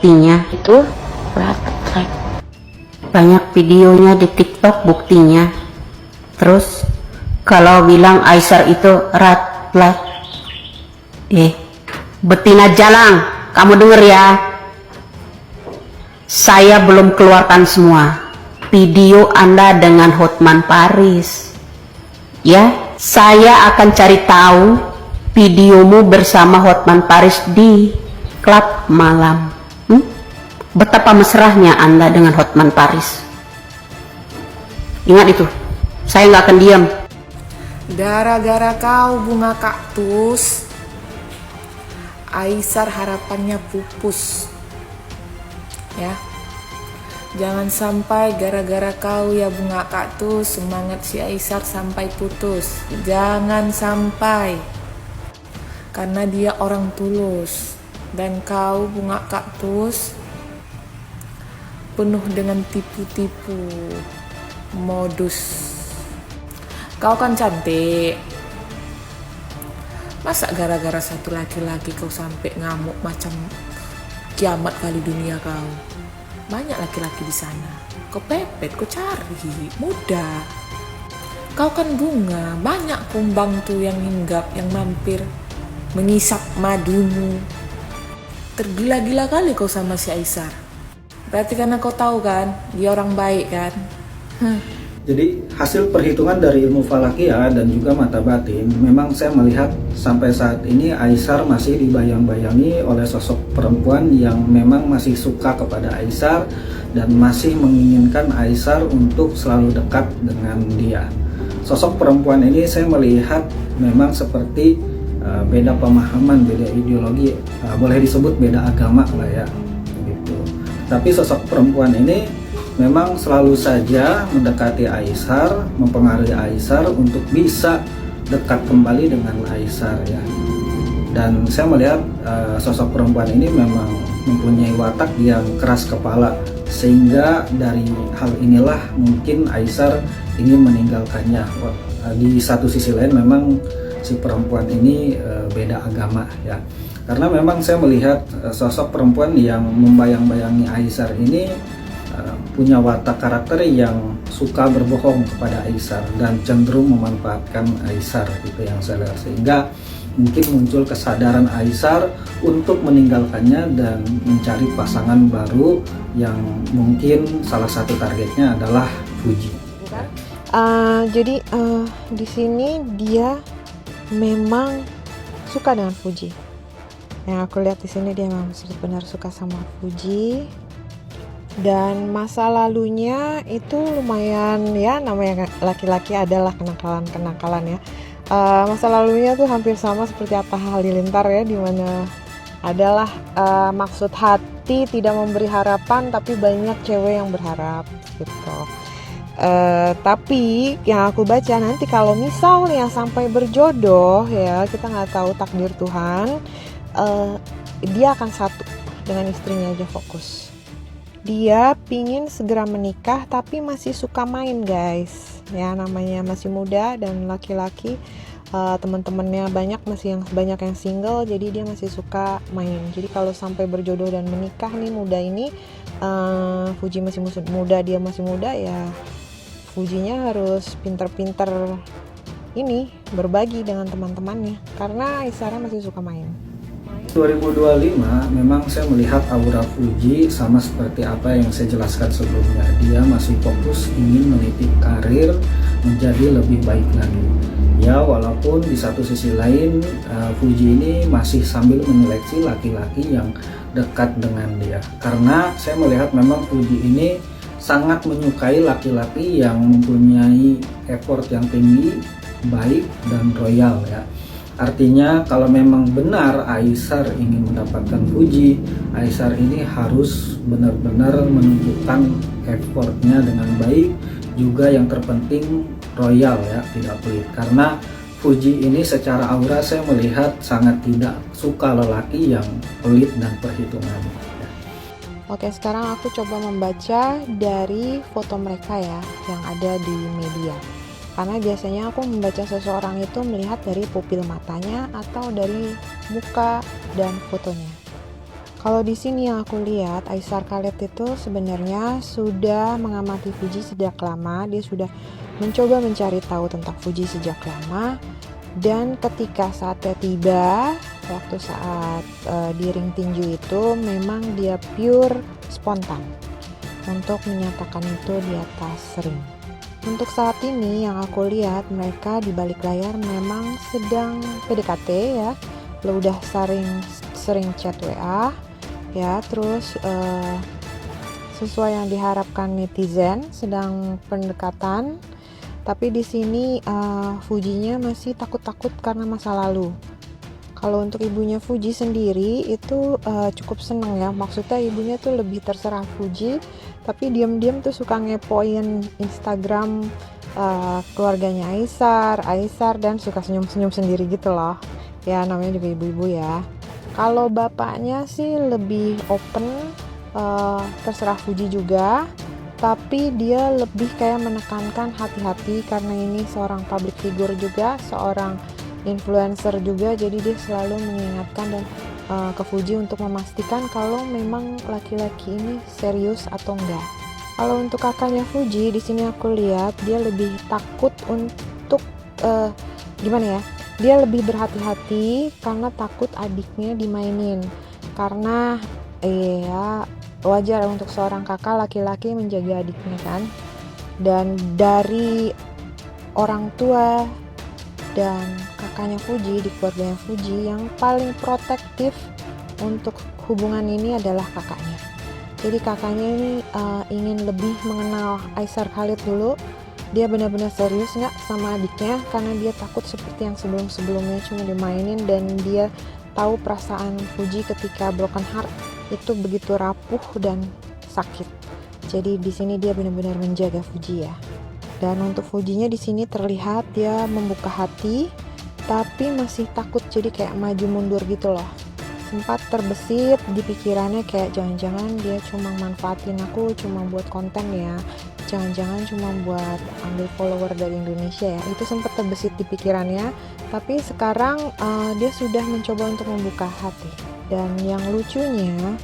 buktinya itu red flag. Banyak videonya di TikTok buktinya. Terus kalau bilang Aisar itu red flag, betina jalang, kamu denger ya, saya belum keluarkan semua video Anda dengan Hotman Paris ya. Saya akan cari tahu videomu bersama Hotman Paris di klub malam. Betapa mesrahnya Anda dengan Hotman Paris. Ingat itu, saya nggak akan diam. Gara-gara kau bunga kaktus, Aisar harapannya pupus. Ya, jangan sampai gara-gara kau ya bunga kaktus, semangat si Aisar sampai putus. Jangan sampai, karena dia orang tulus. Dan kau bunga kaktus penuh dengan tipu-tipu, modus. Kau kan cantik, masa gara-gara satu laki-laki kau sampai ngamuk macam kiamat kali dunia kau? Banyak laki-laki di sana, kau pepet, kau cari, mudah. Kau kan bunga, banyak kumbang tuh yang hinggap, yang mampir, mengisap madumu. Tergila-gila kali kau sama si Aisar. Berarti karena kau tahu kan, dia orang baik kan? Jadi hasil perhitungan dari ilmu falakia dan juga mata batin, memang saya melihat sampai saat ini Aisar masih dibayang-bayangi oleh sosok perempuan yang memang masih suka kepada Aisar dan masih menginginkan Aisar untuk selalu dekat dengan dia. Sosok perempuan ini saya melihat memang seperti beda pemahaman, beda ideologi, boleh disebut beda agama lah ya, gitu. Tapi sosok perempuan ini memang selalu saja mendekati Aisar, mempengaruhi Aisar untuk bisa dekat kembali dengan Aisar ya. Dan saya melihat sosok perempuan ini memang mempunyai watak yang keras kepala, sehingga dari hal inilah mungkin Aisar ingin meninggalkannya. Di satu sisi lain memang si perempuan ini beda agama ya. Karena memang saya melihat sosok perempuan yang membayang-bayangi Aisar ini punya watak karakter yang suka berbohong kepada Aisar dan cenderung memanfaatkan Aisar, gitu yang saya lihat. Sehingga mungkin muncul kesadaran Aisar untuk meninggalkannya dan mencari pasangan baru yang mungkin salah satu targetnya adalah Fuji. Jadi di sini dia memang suka dengan Fuji. Yang aku lihat di sini dia memang benar suka sama Fuji. Dan masa lalunya itu lumayan ya, namanya laki-laki adalah kenakalan-kenakalan ya. Masa lalunya tuh hampir sama seperti Atta Halilintar ya, dimana adalah maksud hati tidak memberi harapan tapi banyak cewek yang berharap gitu. Tapi yang aku baca nanti kalau misalnya sampai berjodoh ya, kita nggak tahu takdir Tuhan, dia akan satu dengan istrinya aja, fokus. Dia pingin segera menikah tapi masih suka main guys ya, namanya masih muda dan laki-laki, teman-temannya masih banyak yang single, jadi dia masih suka main. Jadi kalau sampai berjodoh dan menikah nih muda ini, Fuji masih muda, dia masih muda ya, Fujinya harus pinter-pinter ini berbagi dengan teman-temannya karena Aisarnya masih suka main. 2025 memang saya melihat aura Fuji sama seperti apa yang saya jelaskan sebelumnya. Dia masih fokus ingin meniti karir menjadi lebih baik lagi. Ya, walaupun di satu sisi lain Fuji ini masih sambil menyeleksi laki-laki yang dekat dengan dia. Karena saya melihat memang Fuji ini sangat menyukai laki-laki yang mempunyai effort yang tinggi, baik dan royal ya. Artinya kalau memang benar Aisar ingin mendapatkan Fuji, Aisar ini harus benar-benar menunjukkan effortnya dengan baik, juga yang terpenting royal ya, tidak pelit. Karena Fuji ini secara aura saya melihat sangat tidak suka lelaki yang pelit dan perhitungan. Oke, sekarang aku coba membaca dari foto mereka ya yang ada di media. Karena biasanya aku membaca seseorang itu melihat dari pupil matanya atau dari muka dan fotonya. Kalau di sini yang aku lihat, Aisar Khalid itu sebenarnya sudah mengamati Fuji sejak lama. Dia sudah mencoba mencari tahu tentang Fuji sejak lama. Dan ketika saatnya tiba, waktu saat di ring tinju itu, memang dia pure spontan untuk menyatakan itu di atas ring. Untuk saat ini yang aku lihat, mereka di balik layar memang sedang PDKT ya. Lo udah sering chat WA ya, terus sesuai yang diharapkan netizen sedang pendekatan. Tapi di sini Fujinya masih takut-takut karena masa lalu. Kalau untuk ibunya Fuji sendiri itu cukup seneng ya, maksudnya ibunya tuh lebih terserah Fuji, tapi diam-diam tuh suka ngepoin Instagram keluarganya Aisar dan suka senyum-senyum sendiri gitu loh. Ya namanya juga ibu-ibu ya. Kalau bapaknya sih lebih open, terserah Fuji juga, tapi dia lebih kayak menekankan hati-hati karena ini seorang public figure juga, seorang influencer juga, jadi dia selalu mengingatkan dan ke Fuji untuk memastikan kalau memang laki-laki ini serius atau enggak. Kalau untuk kakaknya Fuji di sini aku lihat dia lebih takut untuk gimana ya? Dia lebih berhati-hati karena takut adiknya dimainin. Karena ya wajar untuk seorang kakak laki-laki menjaga adiknya kan. Dan dari orang tua dan kakaknya Fuji, di keluarganya Fuji, yang paling protektif untuk hubungan ini adalah kakaknya. Jadi kakaknya ini ingin lebih mengenal Aisar Khalid dulu. Dia benar-benar serius nggak sama adiknya, karena dia takut seperti yang sebelum-sebelumnya cuma dimainin, dan dia tahu perasaan Fuji ketika broken heart itu begitu rapuh dan sakit. Jadi di sini dia benar-benar menjaga Fuji ya. Dan untuk Fujinya di sini terlihat dia membuka hati, tapi masih takut, jadi kayak maju mundur gitu loh. Sempat terbesit di pikirannya kayak jangan-jangan dia cuma manfaatin aku cuma buat konten ya, jangan-jangan cuma buat ambil follower dari Indonesia ya. Itu sempat terbesit di pikirannya, tapi sekarang dia sudah mencoba untuk membuka hati. Dan yang lucunya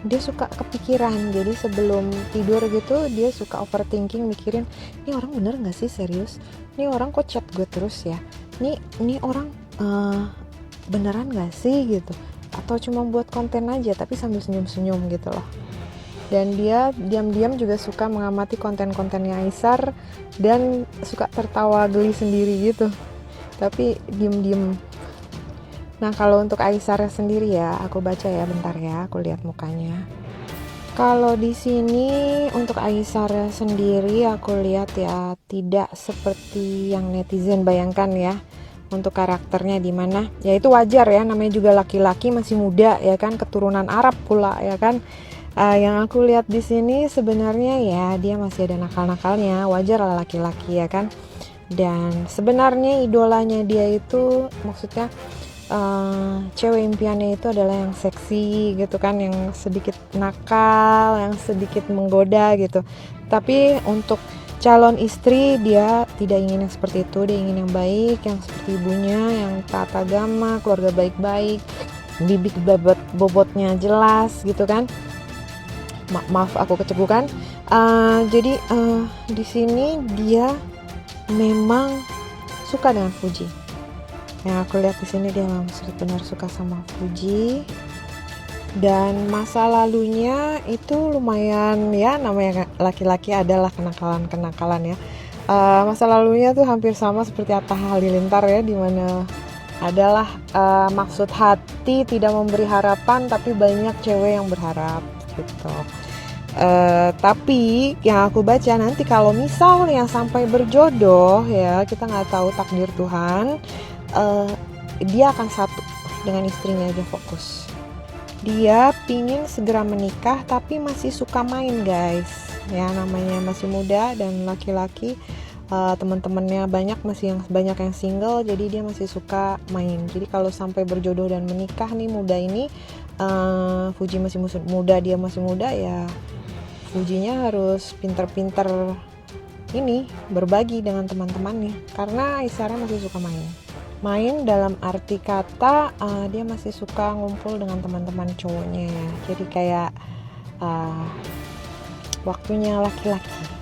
dia suka kepikiran, jadi sebelum tidur gitu dia suka overthinking, mikirin ini orang bener gak sih serius, ini orang kok chat gue terus ya, ini orang beneran gak sih gitu, atau cuma buat konten aja tapi sambil senyum-senyum gitu loh. Dan dia diam-diam juga suka mengamati konten-kontennya Aisar dan suka tertawa geli sendiri gitu, tapi diem-diem. Nah kalau untuk Aisar sendiri ya, aku baca ya bentar ya, aku lihat mukanya. Kalau di sini untuk Aisar sendiri aku lihat ya tidak seperti yang netizen bayangkan ya. Untuk karakternya di mana ya itu wajar ya, namanya juga laki-laki masih muda ya kan, keturunan Arab pula ya kan. Yang aku lihat di sini sebenarnya ya dia masih ada nakal-nakalnya, wajar lah laki-laki ya kan. Dan sebenarnya idolanya dia itu maksudnya cewek impiannya itu adalah yang seksi gitu kan, yang sedikit nakal, yang sedikit menggoda gitu. Tapi untuk calon istri dia tidak ingin yang seperti itu, dia ingin yang baik, yang seperti ibunya, yang taat agama, keluarga baik-baik, bibit bobotnya jelas gitu kan. Maaf aku kecebukan. Jadi di sini dia memang suka dengan Fuji. Yang aku lihat di sini dia memang benar suka sama Fuji. Dan masa lalunya itu lumayan ya, namanya laki-laki adalah kenakalan ya. Masa lalunya tuh hampir sama seperti Atta Halilintar ya, dimana adalah maksud hati tidak memberi harapan, tapi banyak cewek yang berharap gitu. Tapi yang aku baca nanti kalau misalnya sampai berjodoh ya, kita nggak tahu takdir Tuhan, dia akan satu dengan istrinya aja fokus. Dia pingin segera menikah tapi masih suka main guys ya, namanya masih muda dan laki-laki, teman-temannya banyak yang single, jadi dia masih suka main. Jadi kalau sampai berjodoh dan menikah nih muda ini, Fuji masih muda, dia masih muda ya, Fujinya harus pinter-pinter ini berbagi dengan teman-temannya karena Aisarnya masih suka main. Main dalam arti kata dia masih suka ngumpul dengan teman-teman cowoknya ya. Jadi kayak waktunya laki-laki.